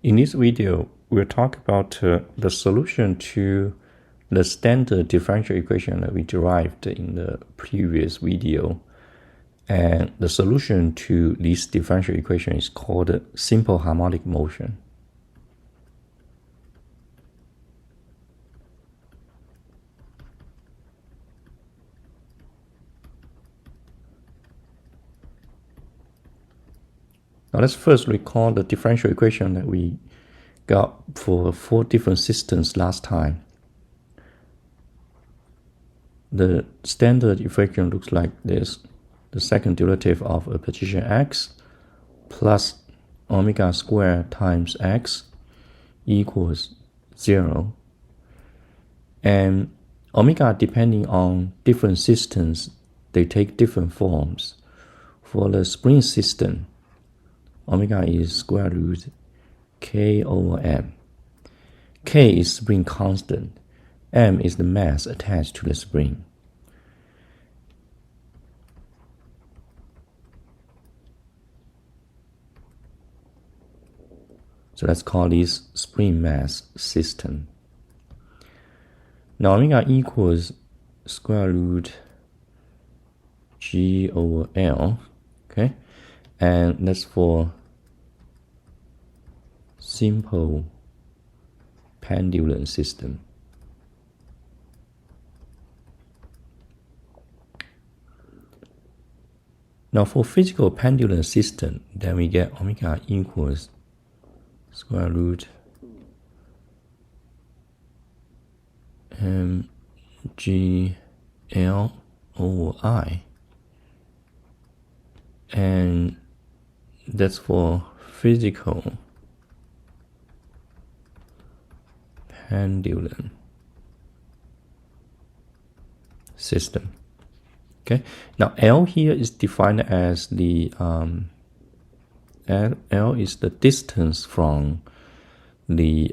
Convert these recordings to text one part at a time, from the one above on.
In this video, we'll talk about the solution to the standard differential equation that we derived in the previous video. And the solution to this differential equation is called simple harmonic motion. Now let's first recall the differential equation that we got for 4 different systems last time. The standard equation looks like this. The second derivative of a position x plus omega squared times x equals 0. And omega, depending on different systems, they take different forms. For the spring system, omega is square root k over m. K is spring constant. M is the mass attached to the spring. So let's call this spring mass system. Now omega equals square root g over L. Okay, and that's for simple pendulum system. Now for physical pendulum system, then we get omega equals square root mgl over I, and that's for physical pendulum system. Okay, now L here is defined as the L is the distance from the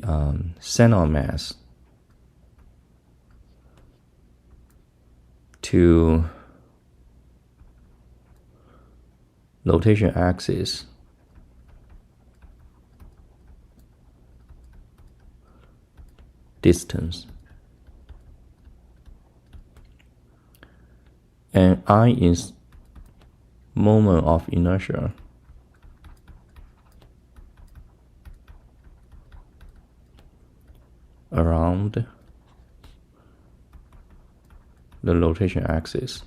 center mass to rotation axis distance, and I is moment of inertia around the rotation axis.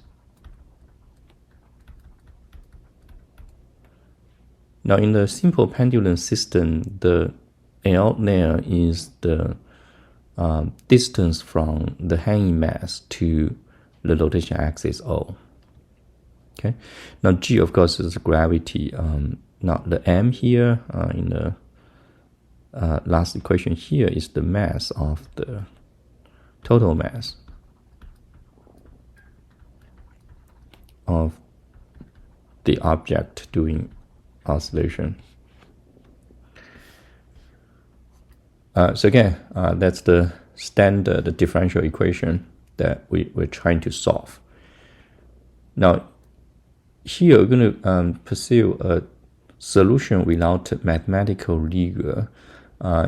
Now in the simple pendulum system, the L there is the distance from the hanging mass to the rotation axis O. Okay, now G of course is gravity. Now the M here in the last equation here is the mass of the total mass of the object doing oscillation. So again, that's the standard differential equation that we're trying to solve. Now here we're going to pursue a solution without mathematical rigor.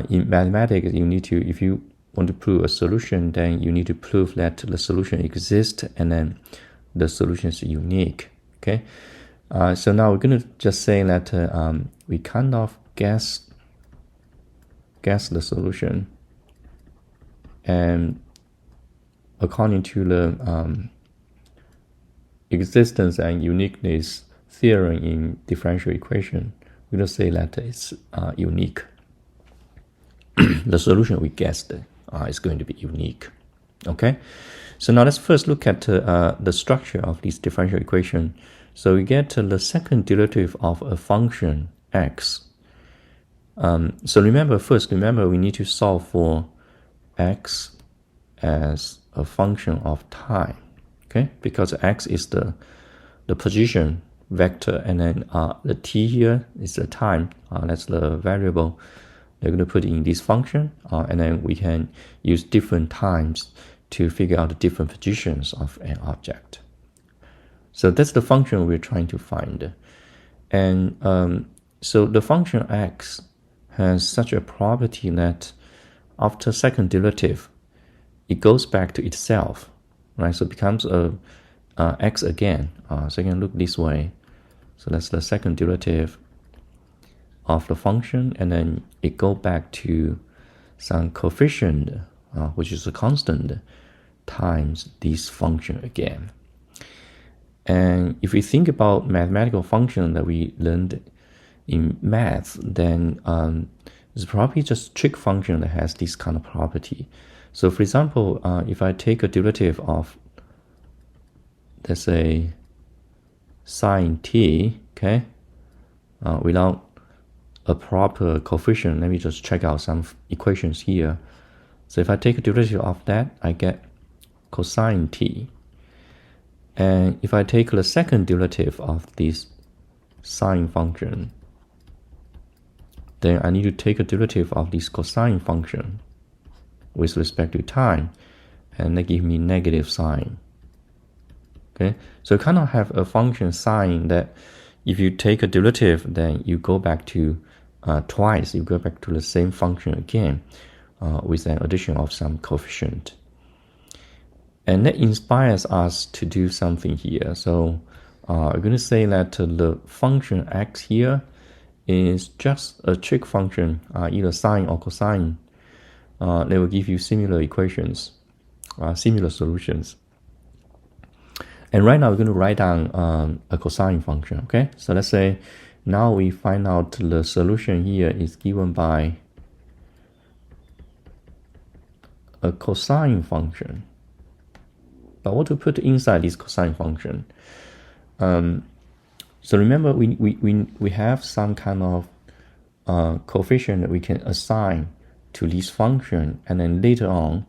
In mathematics, you need to, if you want to prove a solution, then you need to prove that the solution exists and then the solution is unique. Okay, so now we're going to just say that we kind of guess the solution, and according to the existence and uniqueness theorem in differential equation, we're going to say that it's unique. The solution we guessed is going to be unique. Okay, so now let's first look at the structure of this differential equation. So we get the second derivative of a function x. So remember we need to solve for x as a function of time. Okay, because x is the position vector, and then the t here is the time. That's the variable they're going to put in this function, and then we can use different times to figure out the different positions of an object. So that's the function we're trying to find. And so the function x has such a property that after second derivative, it goes back to itself, right? So it becomes a x again. So you can look this way. So that's the second derivative of the function, and then it go back to some coefficient, which is a constant, times this function again. And if we think about mathematical function that we learned in math, then it's probably just trig function that has this kind of property. So for example, if I take a derivative of, let's say, sine t, okay, without a proper coefficient, let me just check out some equations here. So if I take a derivative of that, I get cosine t. And if I take the second derivative of this sine function, then I need to take a derivative of this cosine function with respect to time, and that gives me negative sine. Okay, so you kind of have a function sine that if you take a derivative, then you go back to twice, you go back to the same function again with an addition of some coefficient. And that inspires us to do something here. So I'm going to say that the function x here is just a trig function, either sine or cosine. They will give you similar equations, similar solutions. And right now we're going to write down a cosine function, okay? So let's say now we find out the solution here is given by a cosine function. But what to put inside this cosine function? So remember, we have some kind of coefficient that we can assign to this function, and then later on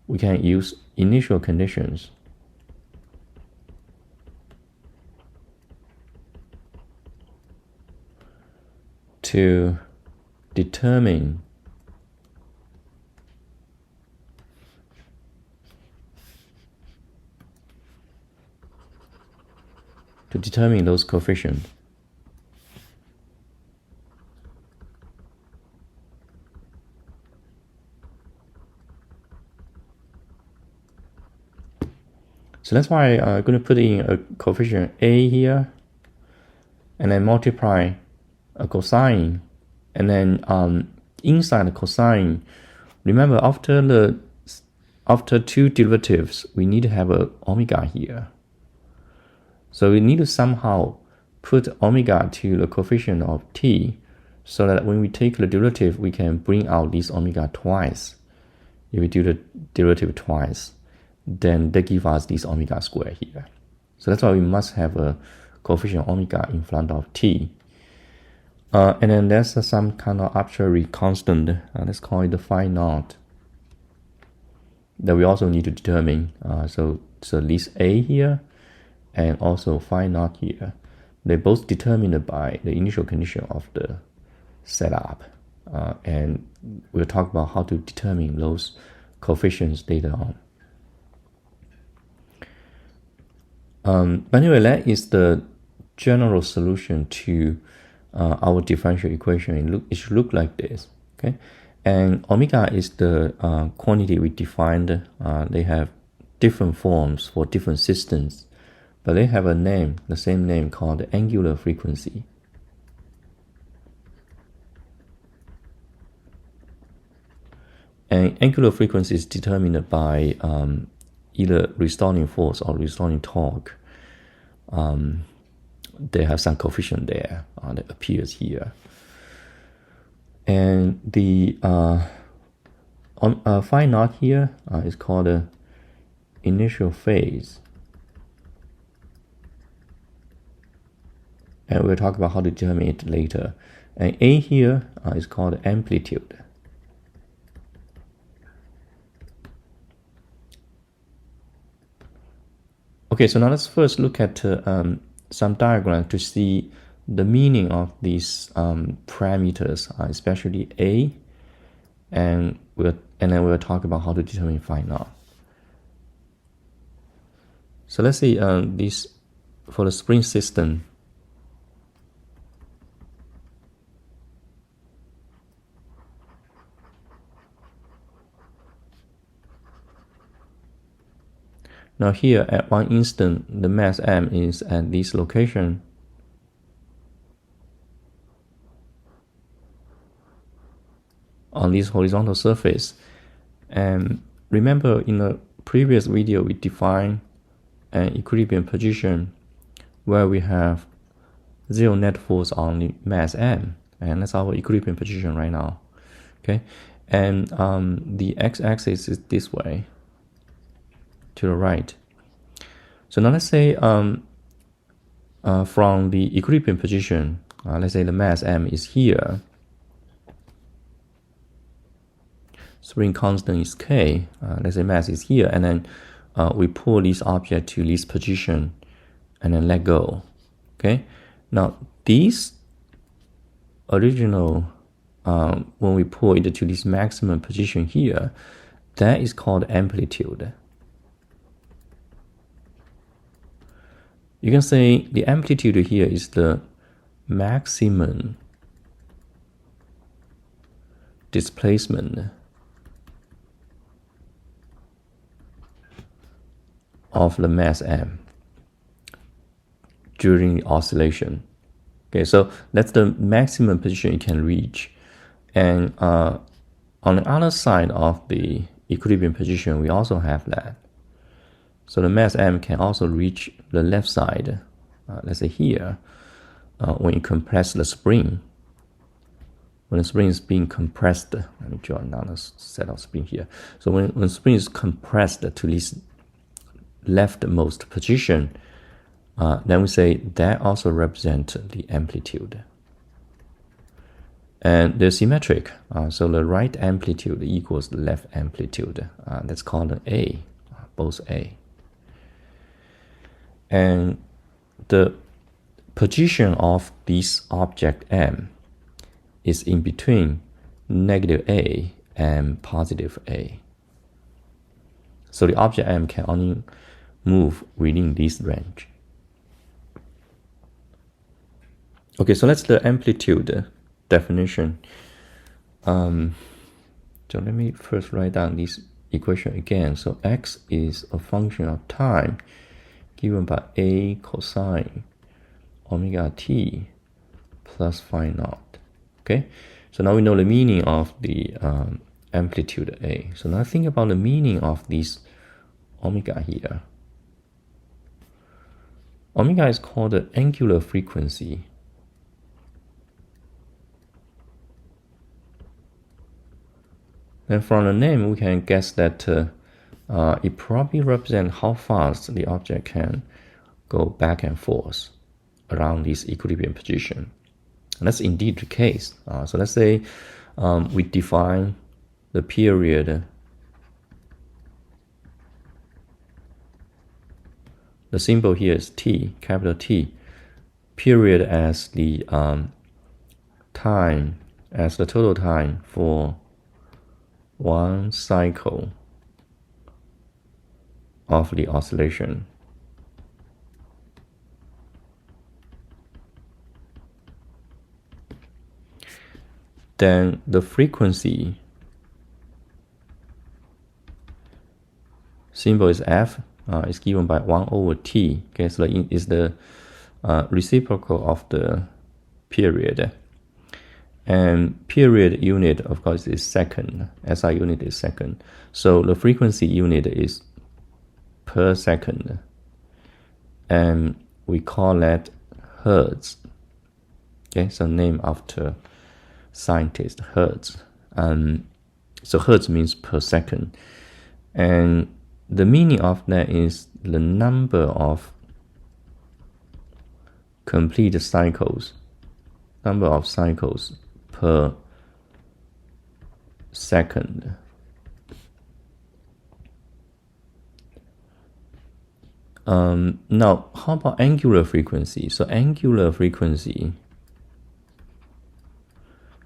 we can use initial conditions to determine those coefficients. So that's why I'm going to put in a coefficient a here, and then multiply a cosine, and then inside the cosine, remember after two derivatives, we need to have a omega here. So we need to somehow put omega to the coefficient of t, so that when we take the derivative, we can bring out this omega twice. If we do the derivative twice, then they give us this omega square here. So that's why we must have a coefficient omega in front of t. And then there's some kind of arbitrary constant, let's call it the phi naught, that we also need to determine. So this a here, and also phi naught here, they're both determined by the initial condition of the setup. And we'll talk about how to determine those coefficients later on. But anyway, that is the general solution to our differential equation. It should look like this, okay? And omega is the quantity we defined. They have different forms for different systems, but they have a name, the same name, called the angular frequency. And angular frequency is determined by either restoring force or restoring torque. They have some coefficient there that appears here. And the phi naught here is called the initial phase. And we'll talk about how to determine it later. And A here is called amplitude. Okay, so now let's first look at some diagrams to see the meaning of these parameters, especially A, and then we'll talk about how to determine phi naught. So let's see this for the spring system. Now here at one instant, the mass m is at this location. On this horizontal surface. And remember in the previous video we defined an equilibrium position where we have zero net force on the mass m, and that's our equilibrium position right now. Okay, and the x-axis is this way to the right. So now let's say from the equilibrium position, let's say the mass m is here, spring constant is k, let's say mass is here, and then we pull this object to this position and then let go. Okay, now this original, when we pull it to this maximum position here, that is called amplitude. You can say the amplitude here is the maximum displacement of the mass m during the oscillation. Okay, so that's the maximum position you can reach. And on the other side of the equilibrium position, we also have that. So the mass m can also reach the left side, let's say here, when you compress the spring. When the spring is being compressed, let me draw another set of spring here. So when the spring is compressed to this leftmost position, then we say that also represents the amplitude. And they're symmetric, so the right amplitude equals the left amplitude. That's called an A, both A. And the position of this object m is in between negative A and positive A. So the object m can only move within this range. Okay, so that's the amplitude definition. So let me first write down this equation again. So x is a function of time given by a cosine omega t plus phi naught. Okay, so now we know the meaning of the amplitude a. So now think about the meaning of this omega here. Omega is called the angular frequency. And from the name, we can guess that it probably represents how fast the object can go back and forth around this equilibrium position. And that's indeed the case. So let's say we define the period, the symbol here is t, capital T, period as the time, as the total time for one cycle of the oscillation. Then the frequency symbol is f, is given by 1 over t. Okay, so is the reciprocal of the period. And period unit, of course, is second. SI unit is second. So the frequency unit is per second. And we call that hertz. Okay, so name after scientist, hertz. So hertz means per second. And the meaning of that is the number of complete cycles, number of cycles per second. Now, how about angular frequency? So angular frequency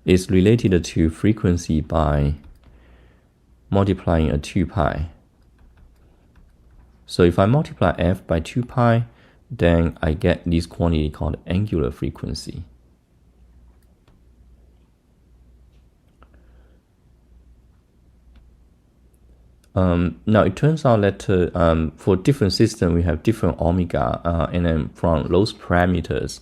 is related to frequency by multiplying a 2 pi. So if I multiply f by 2 pi, then I get this quantity called angular frequency. Now it turns out that for different systems we have different omega, and then from those parameters,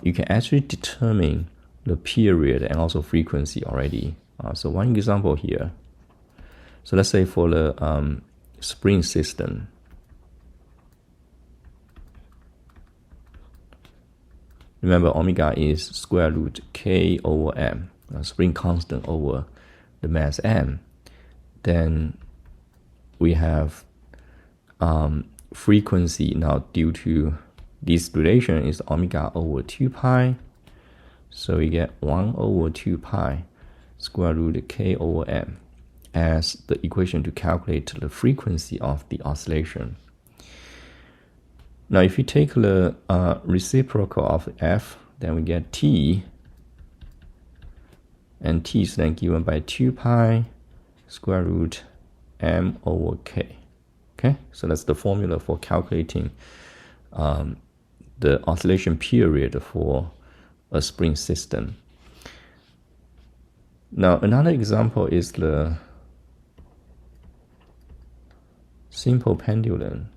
you can actually determine the period and also frequency already. So one example here. So let's say for the spring system, remember omega is square root k over m, spring constant over the mass m. Then we have frequency now due to this relation is omega over 2 pi. So we get 1 over 2 pi square root k over m as the equation to calculate the frequency of the oscillation. Now if you take the reciprocal of f, then we get t, and t is then given by 2 pi square root m over k. Okay, so that's the formula for calculating the oscillation period for a spring system. Now another example is the simple pendulum.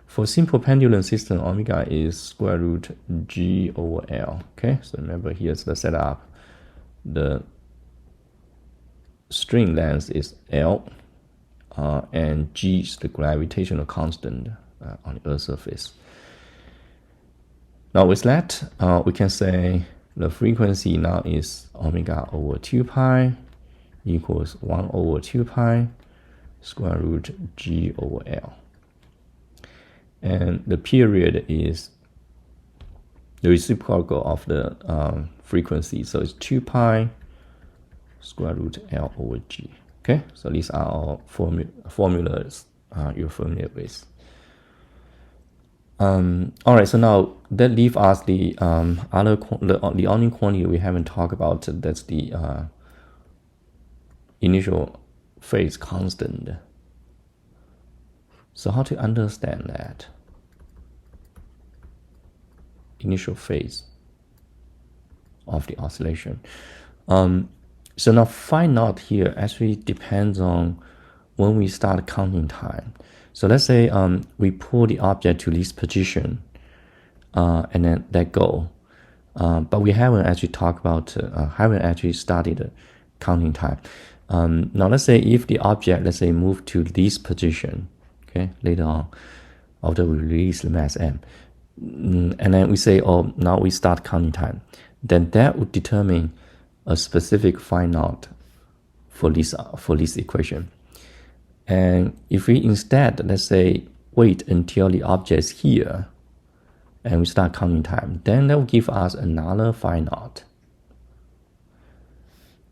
For simple pendulum system, omega is square root g over L. Okay, so remember here's the setup. The string length is L, and g is the gravitational constant on the Earth's surface. Now with that, we can say the frequency now is omega over 2 pi equals 1 over 2 pi square root g over L. And the period is the reciprocal of the frequency, so it's 2 pi square root L over g. Okay, so these are all formulas you're familiar with. All right, so now that leaves us the the only quantity we haven't talked about. That's the initial phase constant. So how to understand that initial phase of the oscillation? So now phi naught here actually depends on when we start counting time. So let's say we pull the object to this position and then let go, but we haven't actually talked about, haven't actually started counting time. Now let's say if the object, let's say, move to this position, okay, later on, after we release the mass m, and then we say, oh, now we start counting time, then that would determine a specific phi naught for this equation. And if we instead, let's say, wait until the object is here and we start counting time, then that will give us another phi naught.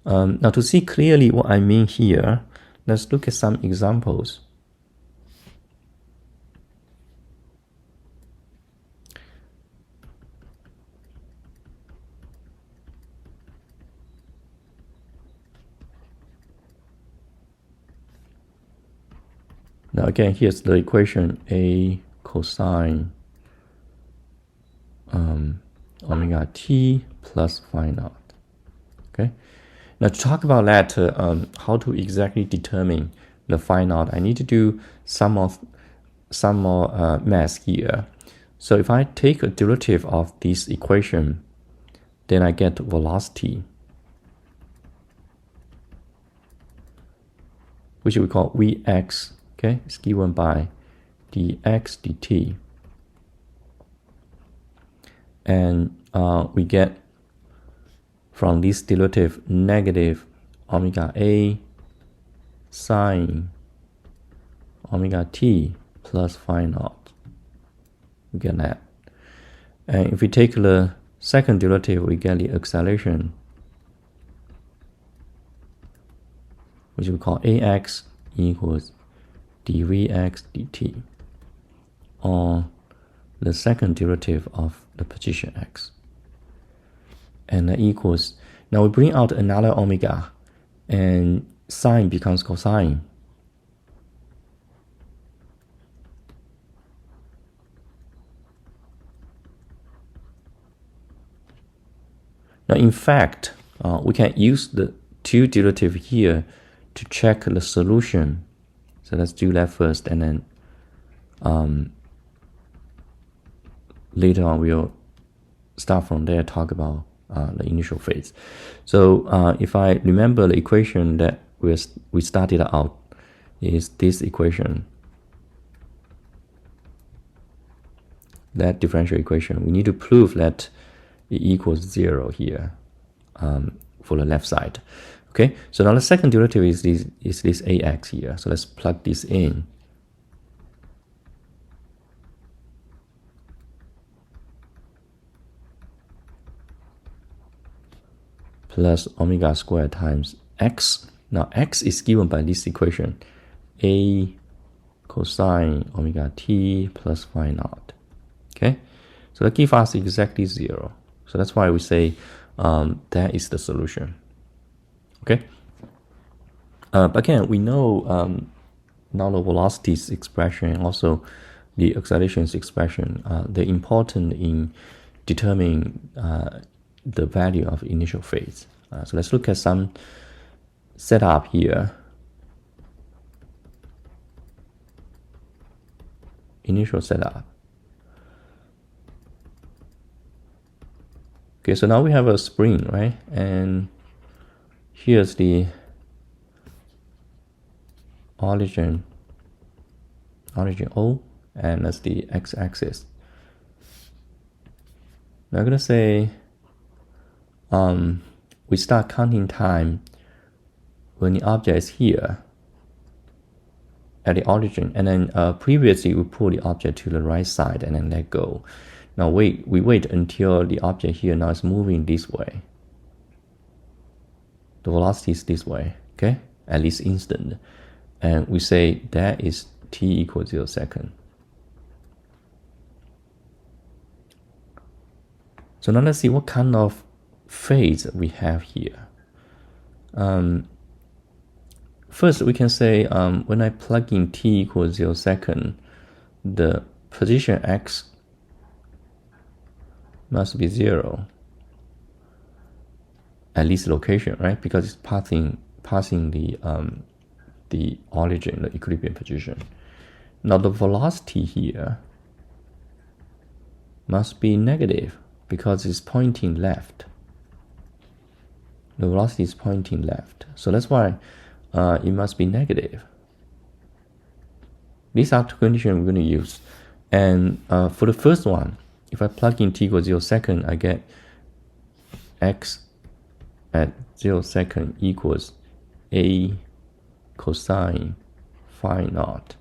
Now to see clearly what I mean here, let's look at some examples. Now again, here's the equation: a cosine omega t plus phi naught. Okay. Now to talk about that, how to exactly determine the phi naught, I need to do some more math here. So if I take a derivative of this equation, then I get velocity, which we call Vx. Okay, it's given by dx dt, and we get from this derivative negative omega a sine omega t plus phi naught. We get that. And if we take the second derivative, we get the acceleration, which we call ax equals dvx dt, or the second derivative of the position x. And that equals, now we bring out another omega, and sine becomes cosine. Now in fact, we can use the two derivative here to check the solution. So let's do that first, and then later on we'll start from there, talk about the initial phase. So if I remember the equation that we started out is this equation, that differential equation. We need to prove that it equals 0 here for the left side. Okay, so now the second derivative is this ax here. So let's plug this in. Plus omega squared times x. Now x is given by this equation, a cosine omega t plus phi naught. Okay, so that gives us exactly 0. So that's why we say that is the solution. Okay, but again, we know now the velocities expression and also the accelerations expression, they're important in determining the value of initial phase. So let's look at some setup here. Initial setup. Okay, so now we have a spring, right? And here's the origin O, and that's the x-axis. Now I'm gonna say we start counting time when the object is here at the origin, and then previously we pull the object to the right side and then let go. Now we wait until the object here now is moving this way. The velocity is this way, okay, at this instant. And we say that is t equals 0 seconds. So now let's see what kind of phase we have here. First, we can say when I plug in t equals 0 seconds, the position x must be 0 at this location, right? Because it's passing the origin, the equilibrium position. Now the velocity here must be negative because it's pointing left. The velocity is pointing left, so that's why it must be negative. These are two conditions we're going to use. And for the first one, if I plug in t equals 0 seconds, I get x at 0 seconds equals a cosine phi naught.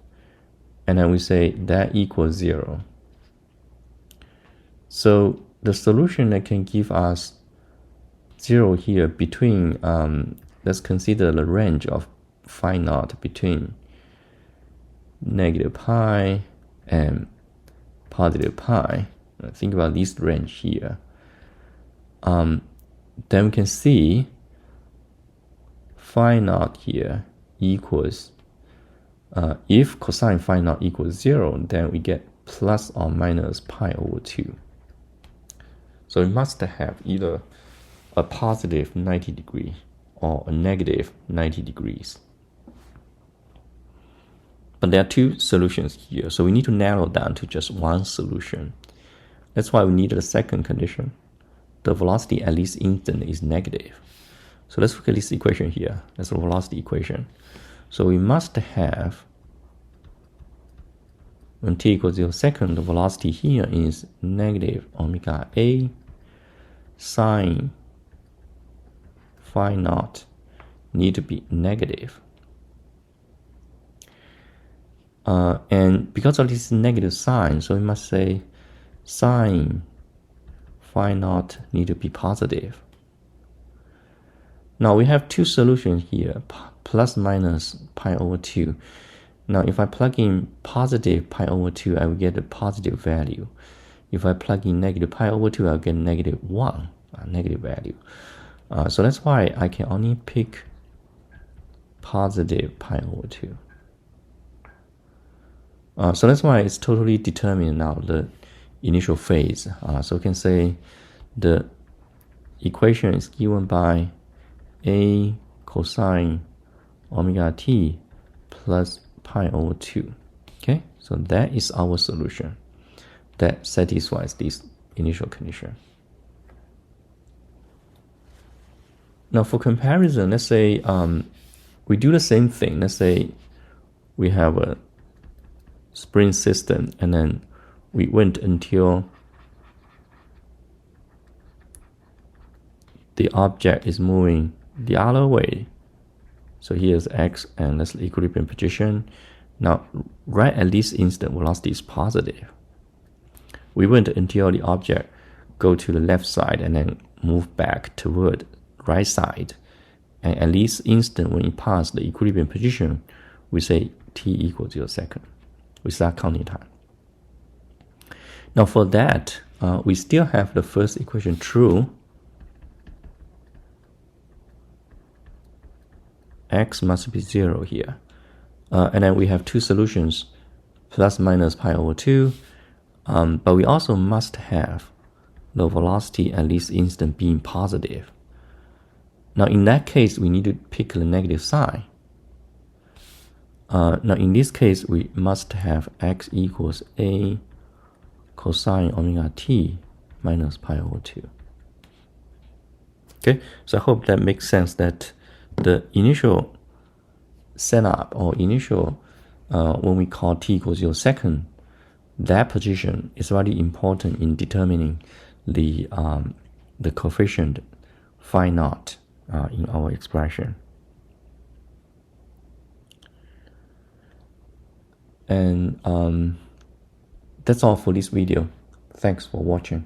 And then we say that equals 0. So the solution that can give us 0 here between, let's consider the range of phi naught between negative pi and positive pi. Think about this range here. Then we can see phi naught here equals, if cosine phi naught equals 0, then we get plus or minus pi over 2. So we must have either a positive 90 degree or a negative 90 degrees. But there are two solutions here, so we need to narrow down to just one solution. That's why we need a second condition. The velocity at this instant is negative. So let's look at this equation here. That's the velocity equation. So we must have, when t equals 0 seconds, the velocity here is negative omega a sine phi naught need to be negative. And because of this negative sign, so we must say sine phi naught need to be positive. Now we have two solutions here, plus minus pi over 2. Now if I plug in positive pi over 2, I will get a positive value. If I plug in negative pi over 2, I'll get negative 1, negative value. So that's why I can only pick positive pi over 2. So that's why it's totally determined now, the initial phase. So we can say the equation is given by a cosine omega t plus pi over 2. Okay, so that is our solution that satisfies this initial condition. Now for comparison, let's say we do the same thing. Let's say we have a spring system and then we went until the object is moving the other way. So here's x and that's the equilibrium position. Now, right at this instant, velocity is positive. We went until the object go to the left side and then move back toward right side. And at this instant, when it passed the equilibrium position, we say t equals 0 seconds. We start counting time. Now for that, we still have the first equation true. X must be 0 here. And then we have two solutions, plus minus pi over 2. But we also must have the velocity at this instant being positive. Now in that case, we need to pick the negative sign. Now in this case, we must have x equals a cosine omega t minus pi over 2. Okay, so I hope that makes sense that the initial setup or initial, when we call t equals 0 second, that position is very important in determining the coefficient phi naught in our expression. And that's all for this video. Thanks for watching.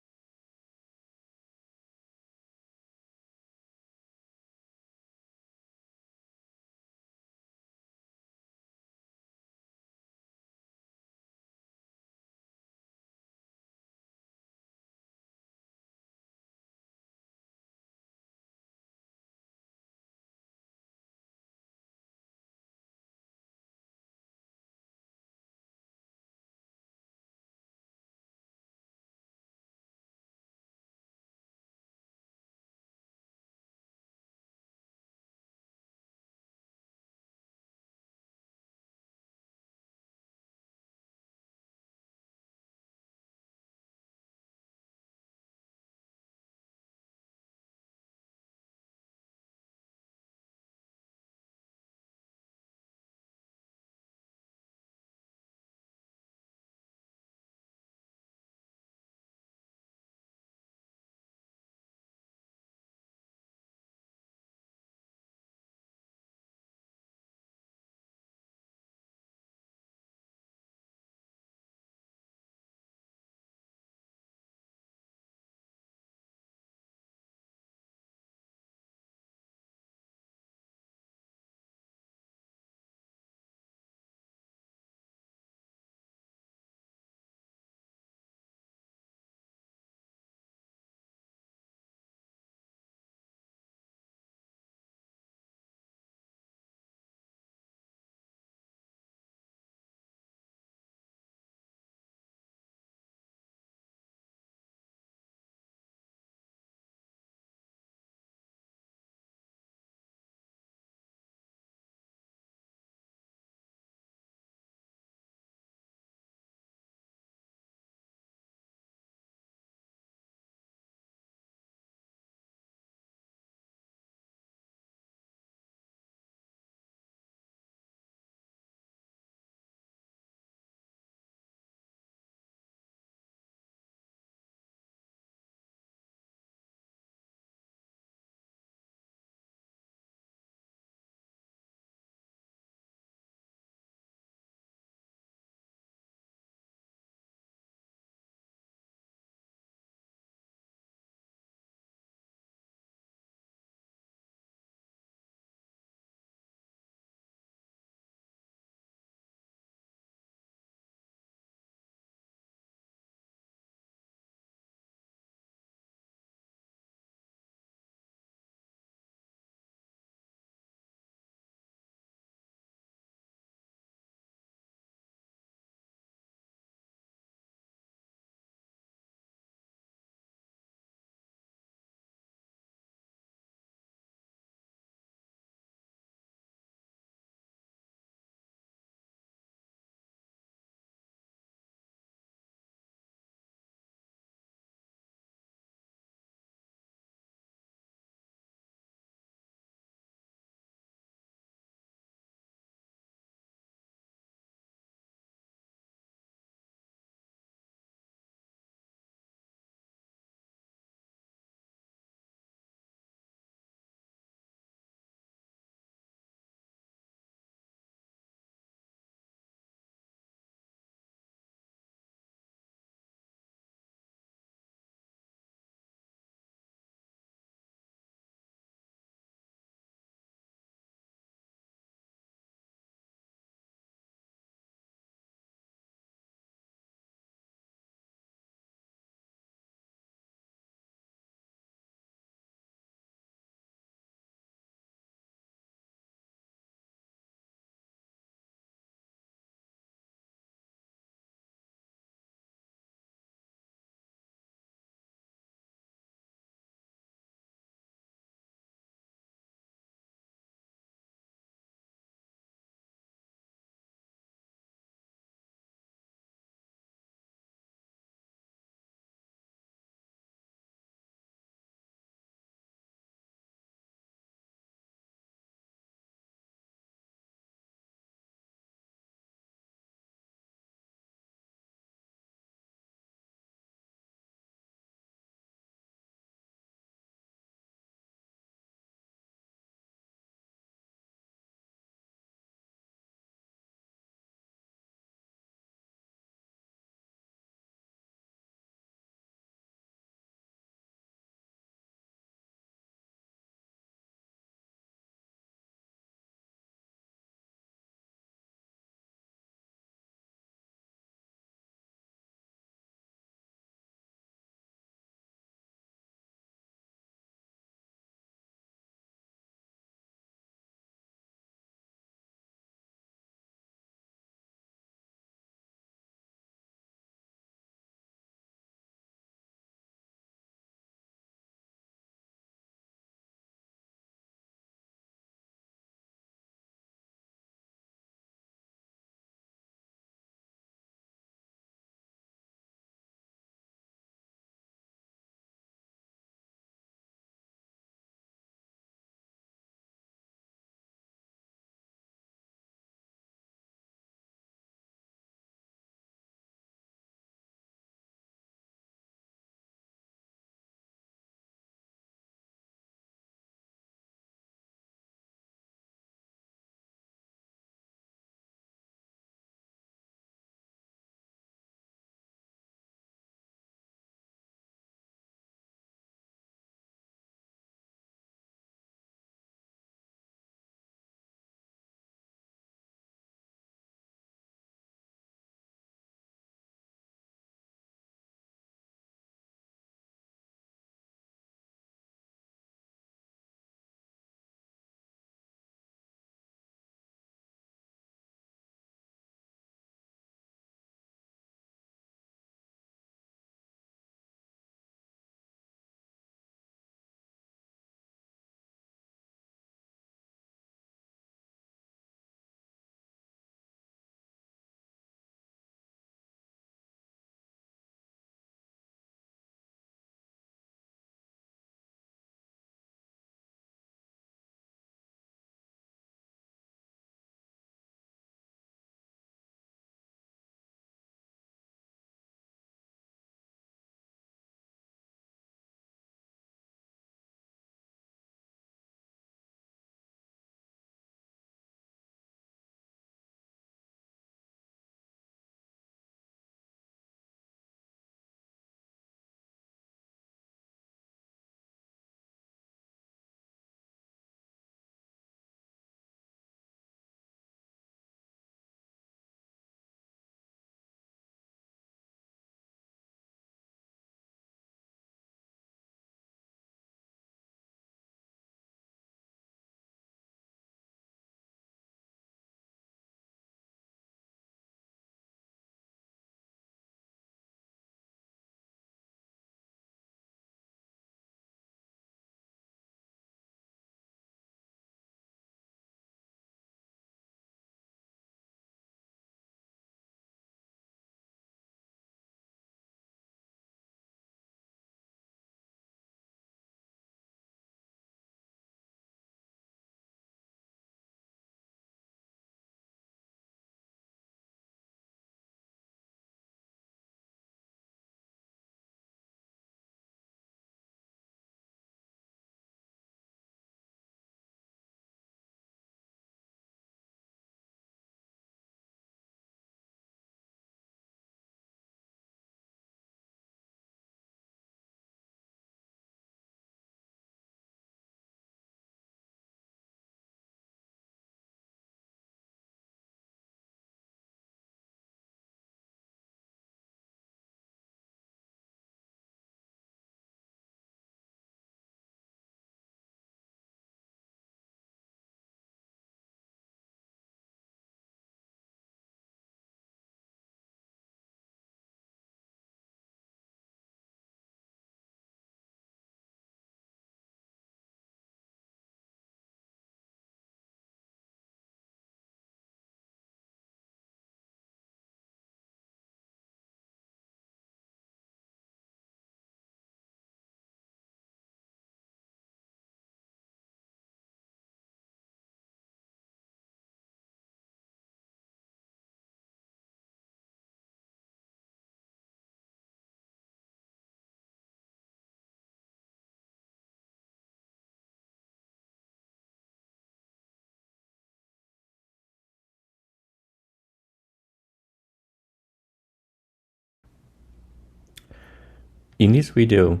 In this video,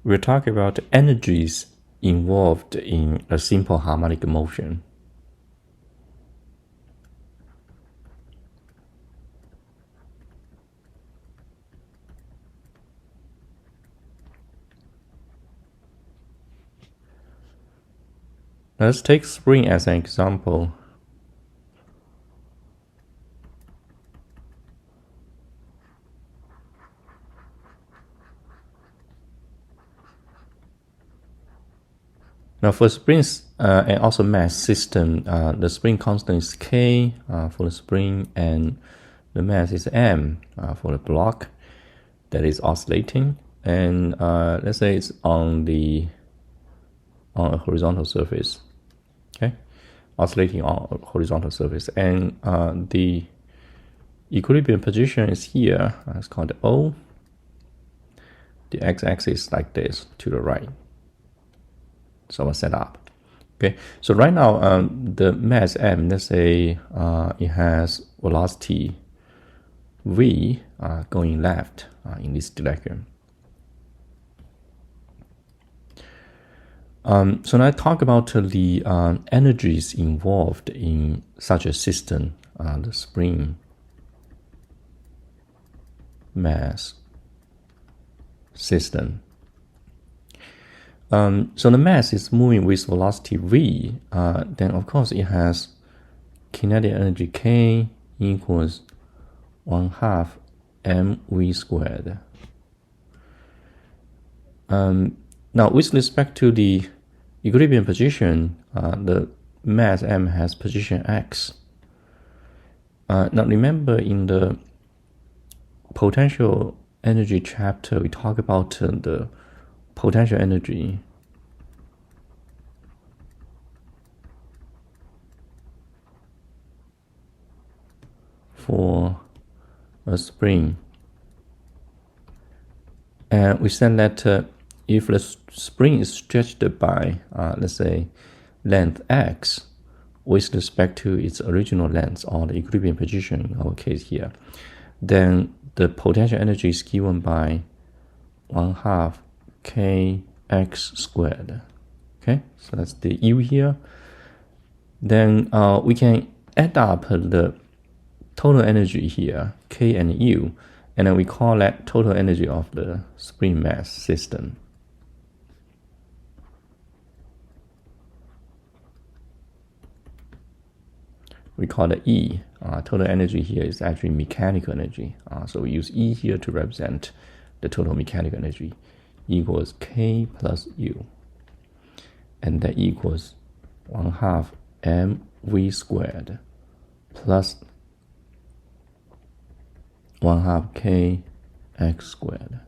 we'll talk about energies involved in a simple harmonic motion. Let's take spring as an example. Now for springs and also mass system, the spring constant is K for the spring, and the mass is M for the block that is oscillating. And let's say it's on a horizontal surface, okay, oscillating on a horizontal surface, and the equilibrium position is here. It's called O. The x-axis is like this to the right. So I'll set up. Okay, so right now the mass M, let's say it has velocity v going left in this direction. So now I talk about the energies involved in such a system, the spring mass system. So the mass is moving with velocity v, then of course it has kinetic energy K equals 1/2 mv squared. Now with respect to the equilibrium position, the mass M has position x. Now remember in the potential energy chapter, we talk about the potential energy for a spring, and we said that if the spring is stretched by let's say length x with respect to its original length, or the equilibrium position in our case here, then the potential energy is given by 1/2 kx squared. Okay, so that's the U here. Then we can add up the total energy here, K and U, and then we call that total energy of the spring mass system. We call it E. Total energy here is actually mechanical energy. So we use E here to represent the total mechanical energy, equals K plus U. And that equals 1/2 mv squared plus 1/2 kx squared.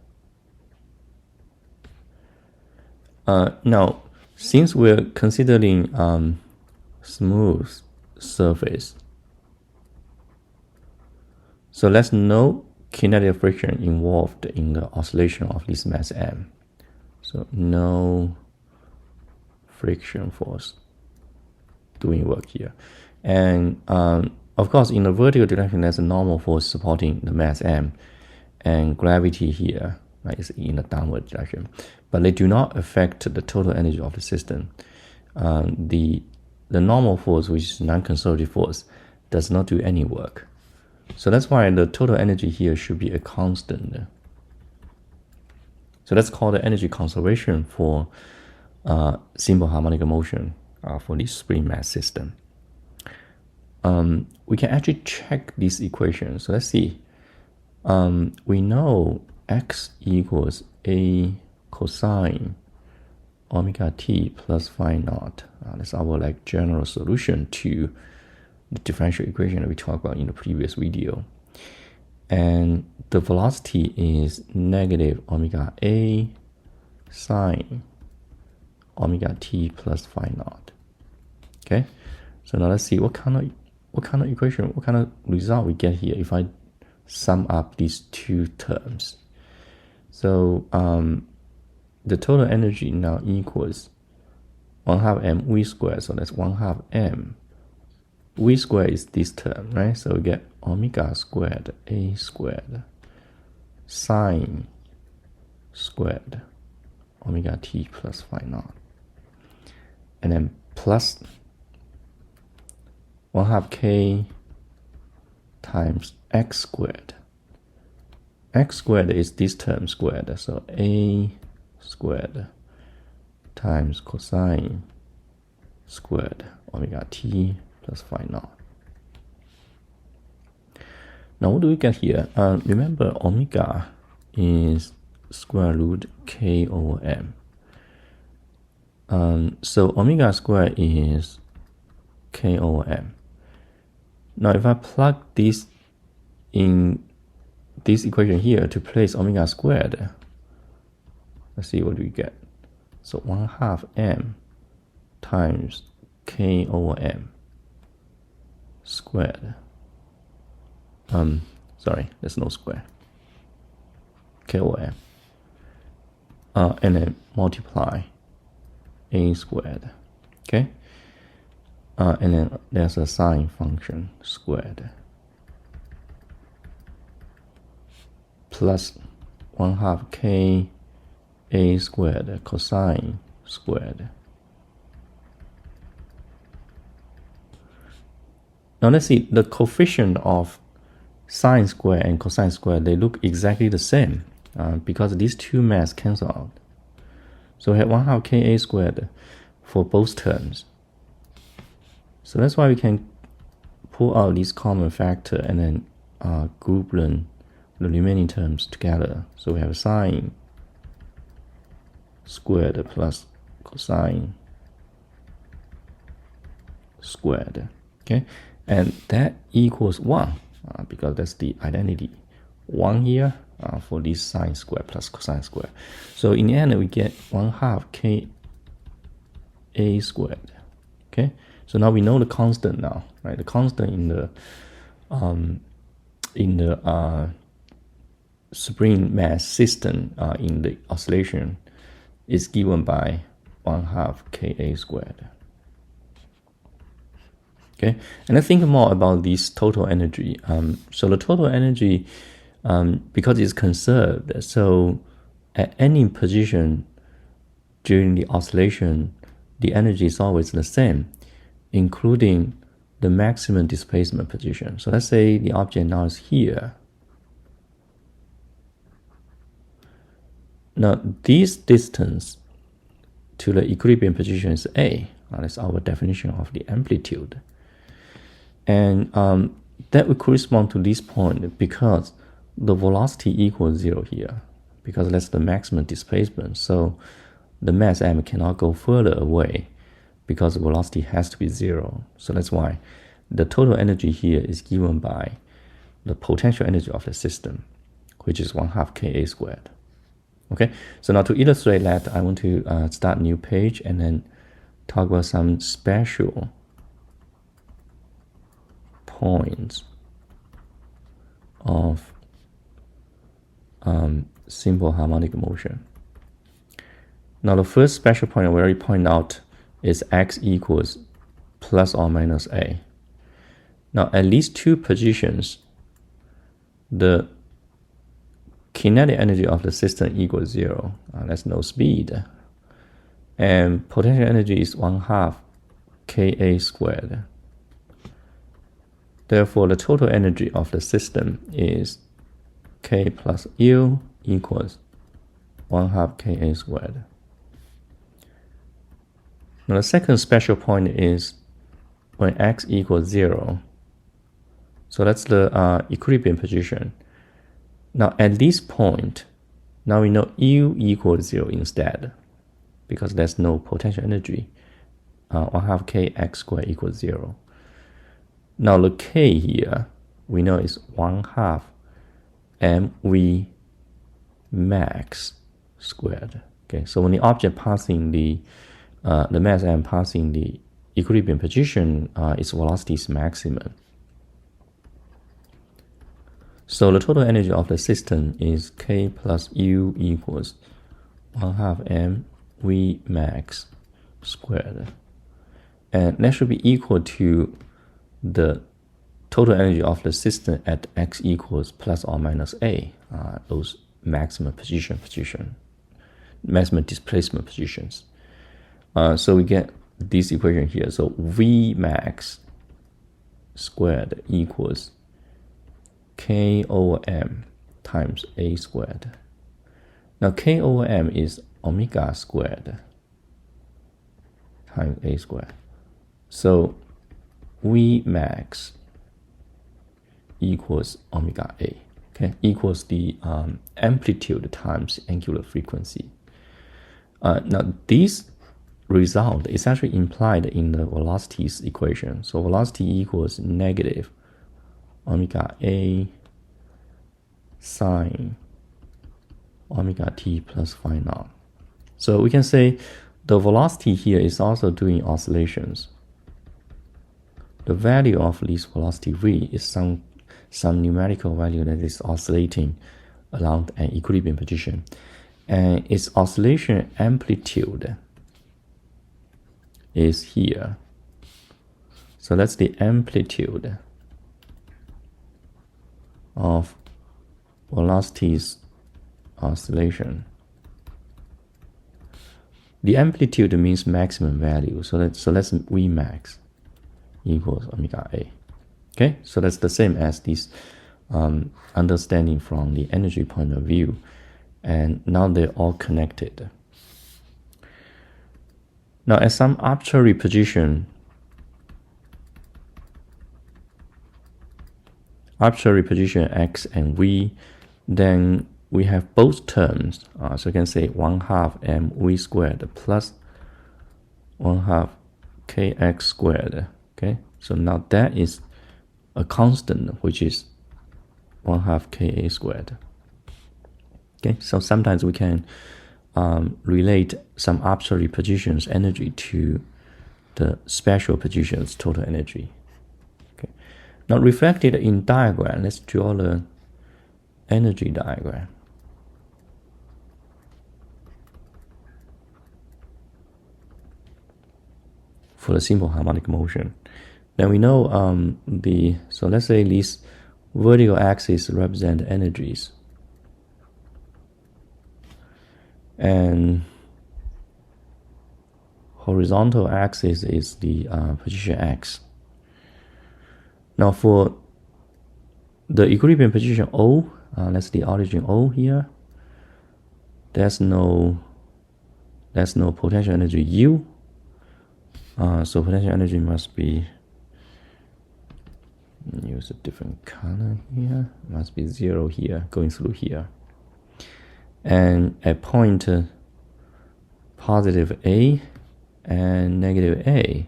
Now, since we're considering smooth surface, so let's know kinetic friction involved in the oscillation of this mass M. So no friction force doing work here. And of course in the vertical direction there's a normal force supporting the mass M, and gravity here is in the downward direction, but they do not affect the total energy of the system. The normal force, which is non-conservative force, does not do any work. So that's why the total energy here should be a constant. So that's called the energy conservation for simple harmonic motion for this spring mass system. We can actually check this equation. So let's see. We know x equals a cosine omega t plus phi naught. That's our general solution to the differential equation that we talked about in the previous video. And the velocity is negative omega a sine omega t plus phi naught. Okay, so now let's see what kind of equation, what kind of result we get here if I sum up these two terms. So the total energy now equals 1/2 mv squared, so that's 1/2 m. V squared is this term, right? So we get omega squared a squared sine squared omega t plus phi naught. And then plus 1/2 k times x squared. X squared is this term squared, so a squared times cosine squared omega t plus phi naught. Now what do we get here? Remember, omega is square root k over m. So omega squared is k over m. Now if I plug this in this equation here to place omega squared, let's see what we get. So 1/2 m times k over m squared. Sorry, there's no square. K over m. And then multiply a squared. Okay? And then there's a sine function squared. Plus 1/2 k a squared cosine squared. Now let's see, the coefficient of sine square and cosine square, they look exactly the same because these two mass cancel out. So we have 1/2 ka squared for both terms. So that's why we can pull out this common factor and then group them, the remaining terms together. So we have sine squared plus cosine squared. Okay, and that equals 1 because that's the identity. 1 here for this sine square plus cosine square. So in the end, we get 1/2 ka squared. Okay, so now we know the constant now, right? The constant in the spring mass system in the oscillation is given by 1/2 ka squared. Okay, and let's think more about this total energy. So the total energy, because it's conserved, so at any position during the oscillation, the energy is always the same, including the maximum displacement position. So let's say the object now is here. Now this distance to the equilibrium position is a. That's our definition of the amplitude. And that will correspond to this point because the velocity equals 0 here, because that's the maximum displacement. So the mass m cannot go further away because the velocity has to be 0. So that's why the total energy here is given by the potential energy of the system, which is 1/2 ka squared. Okay, so now to illustrate that, I want to start a new page and then talk about some special points of simple harmonic motion. Now the first special point I already point out is x equals plus or minus a. Now at these two positions, the kinetic energy of the system equals 0. That's no speed. And potential energy is 1/2 ka squared. Therefore, the total energy of the system is k plus u equals 1/2 ka squared. Now the second special point is when x equals 0. So that's the equilibrium position. Now at this point, now we know u equals 0 instead, because there's no potential energy. 1/2 k x squared equals 0. Now the k here, we know is 1/2 mv max squared. Okay, so when the object passing the mass m passing the equilibrium position, its velocity is maximum. So the total energy of the system is k plus u equals 1/2 mv max squared. And that should be equal to the total energy of the system at x equals plus or minus a. Those maximum maximum displacement positions. So we get this equation here. So V max squared equals K over M times A squared. Now K over M is omega squared times A squared. So V max equals omega A, okay, equals the amplitude times angular frequency. Now this result is actually implied in the velocities equation. So velocity equals negative omega A sine omega t plus phi naught. So we can say the velocity here is also doing oscillations. The value of this velocity v is some numerical value that is oscillating along an equilibrium position, and its oscillation amplitude is here. So that's the amplitude of velocity's oscillation. The amplitude means maximum value, so that's V max equals omega A. Okay, so that's the same as this understanding from the energy point of view, and now they're all connected. Now at some arbitrary position x and v, then we have both terms. So you can say 1/2 mv squared plus 1/2 kx squared. Okay, so now that is a constant, which is 1/2 ka squared. Okay, so sometimes we can relate some arbitrary positions energy to the special positions total energy. Okay, now reflected in diagram, let's draw the energy diagram. For the simple harmonic motion. Then we know so let's say these vertical axes represent energies, and horizontal axis is the position x. Now for the equilibrium position O, that's the origin O here, there's no potential energy U. So potential energy must be, use a different color here, must be 0 here, going through here. And at point positive A and negative A,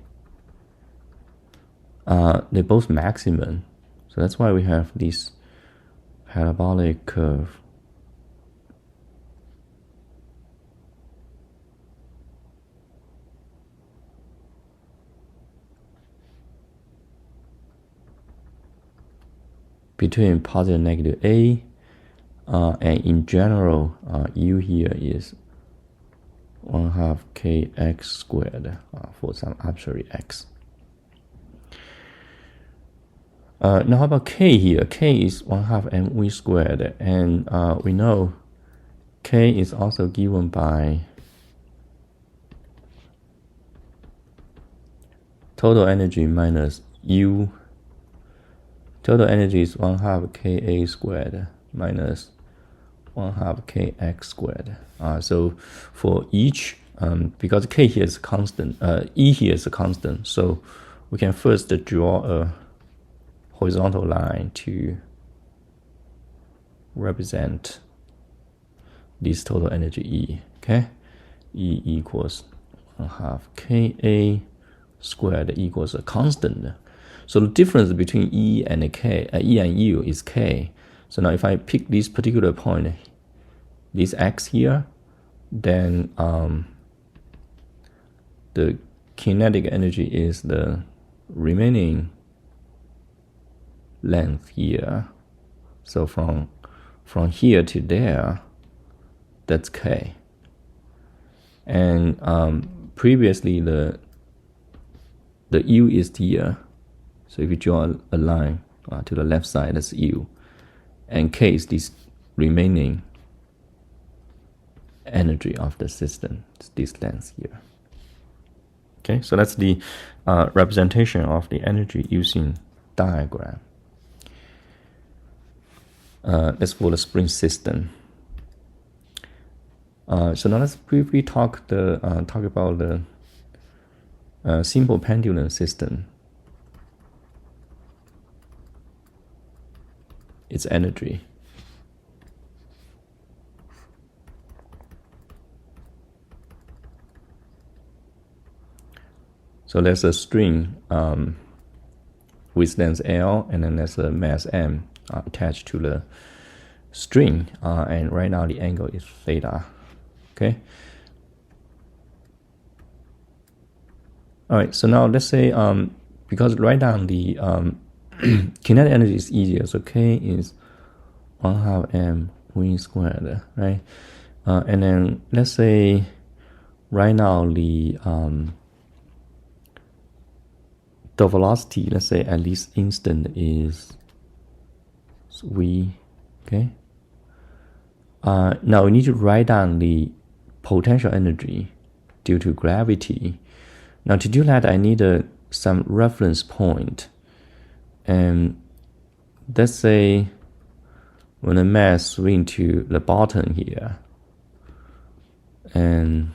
they're both maximum. So that's why we have this parabolic curve. Between positive and negative A, and in general, U here is 1/2 kx squared for some arbitrary x. Now how about k here? K is 1/2 mv squared, and we know k is also given by total energy minus U. Total energy is 1/2 ka squared minus 1/2 kx squared. So for each, because k here is constant, E here is a constant, so we can first draw a horizontal line to represent this total energy E. Okay, E equals 1/2 ka squared equals a constant. So the difference between E and E and U is k. So now if I pick this particular point, this x here, then the kinetic energy is the remaining length here. So from here to there, that's k. And previously the U is here. So if you draw a line to the left side, that's U, and k is this remaining energy of the system. It's this length here. Okay, so that's the representation of the energy using diagram. That's for the spring system. So now let's briefly talk about the simple pendulum system. Its energy. So there's a string with length L, and then there's a mass M attached to the string, and right now the angle is theta. Okay. All right. So now let's say because write down the kinetic energy is easier. So K is 1/2 m v squared, right? And then let's say right now the velocity, let's say at this instant is v. Okay. Now we need to write down the potential energy due to gravity. Now to do that, I need some reference point. And let's say when the mass swing to the bottom here, and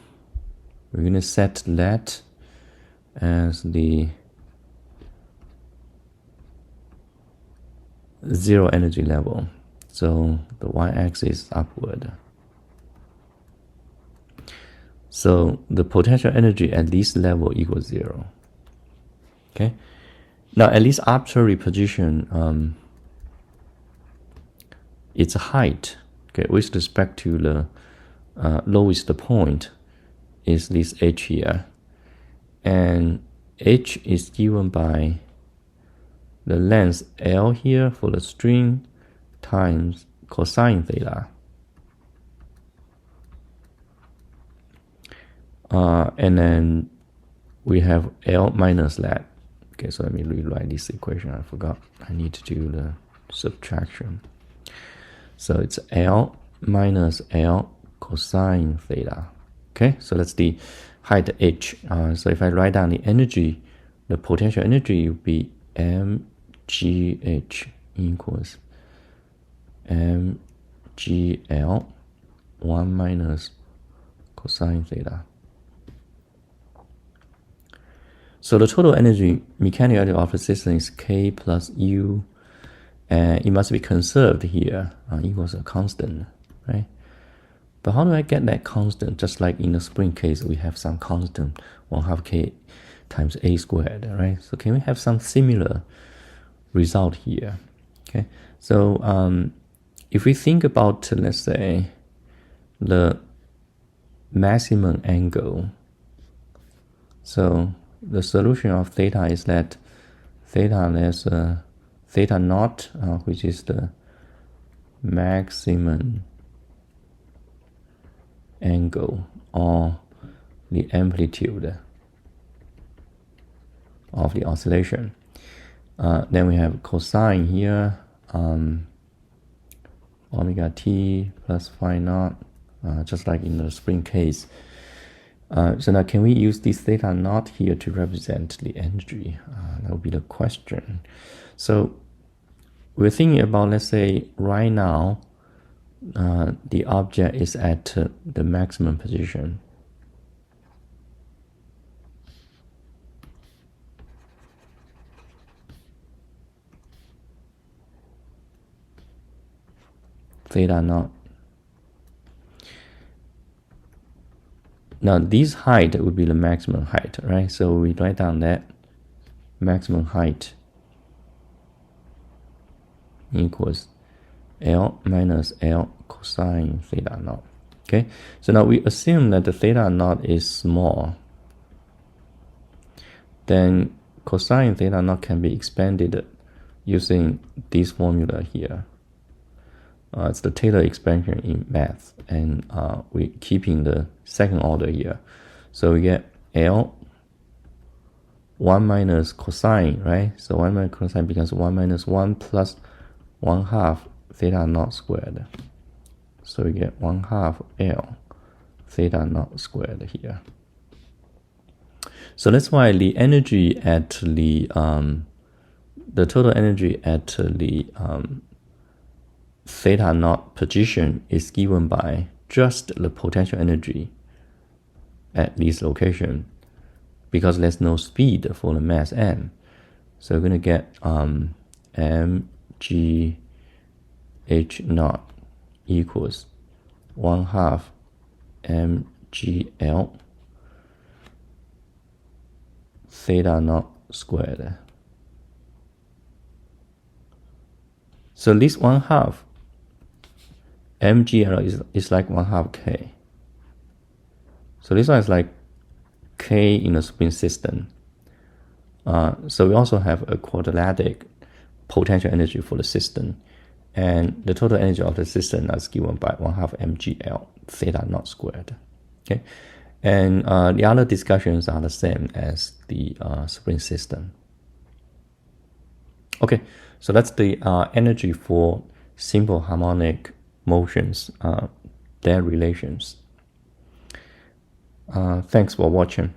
we're going to set that as the zero energy level. So the y-axis is upward. So the potential energy at this level equals 0. Okay. Now at this arbitrary position, its height, okay, with respect to the lowest point is this h here, and h is given by the length L here for the string times cosine theta. And then we have L minus that. Okay, so let me rewrite this equation. I forgot. I need to do the subtraction. So it's L minus L cosine theta. Okay, so that's the height h. So if I write down the energy, the potential energy will be mgh equals mgl 1 minus cosine theta. So the total energy, mechanical energy of the system is K plus U, and it must be conserved here, equals a constant, right? But how do I get that constant? Just like in the spring case, we have some constant, 1/2 K times A squared, right? So can we have some similar result here? Okay, so if we think about, let's say, the maximum angle, so the solution of theta is that theta is theta naught, which is the maximum angle or the amplitude of the oscillation. Then we have cosine here, omega t plus phi naught, just like in the spring case. So now can we use this theta naught here to represent the energy? That would be the question. So we're thinking about, let's say right now, the object is at the maximum position. Theta naught. Now this height would be the maximum height, right? So we write down that maximum height equals L minus L cosine theta naught. Okay, so now we assume that the theta naught is small. Then cosine theta naught can be expanded using this formula here. It's the Taylor expansion in math, and we're keeping the second order here. So we get L 1 minus cosine, right? So 1 minus cosine becomes 1 minus 1 plus 1/2 theta naught squared. So we get 1/2 L theta naught squared here. So that's why the energy at the total energy at the theta naught position is given by just the potential energy at this location, because there's no speed for the mass m. So we're going to get mgh naught equals 1/2 mgl theta naught squared. So this 1/2 mgl is like 1/2 k. So this one is like k in a spin system. So we also have a quadratic potential energy for the system, and the total energy of the system is given by 1/2 mgl theta naught squared. Okay, and the other discussions are the same as the spring system. Okay, so that's the energy for simple harmonic motions, their relations. Thanks for watching.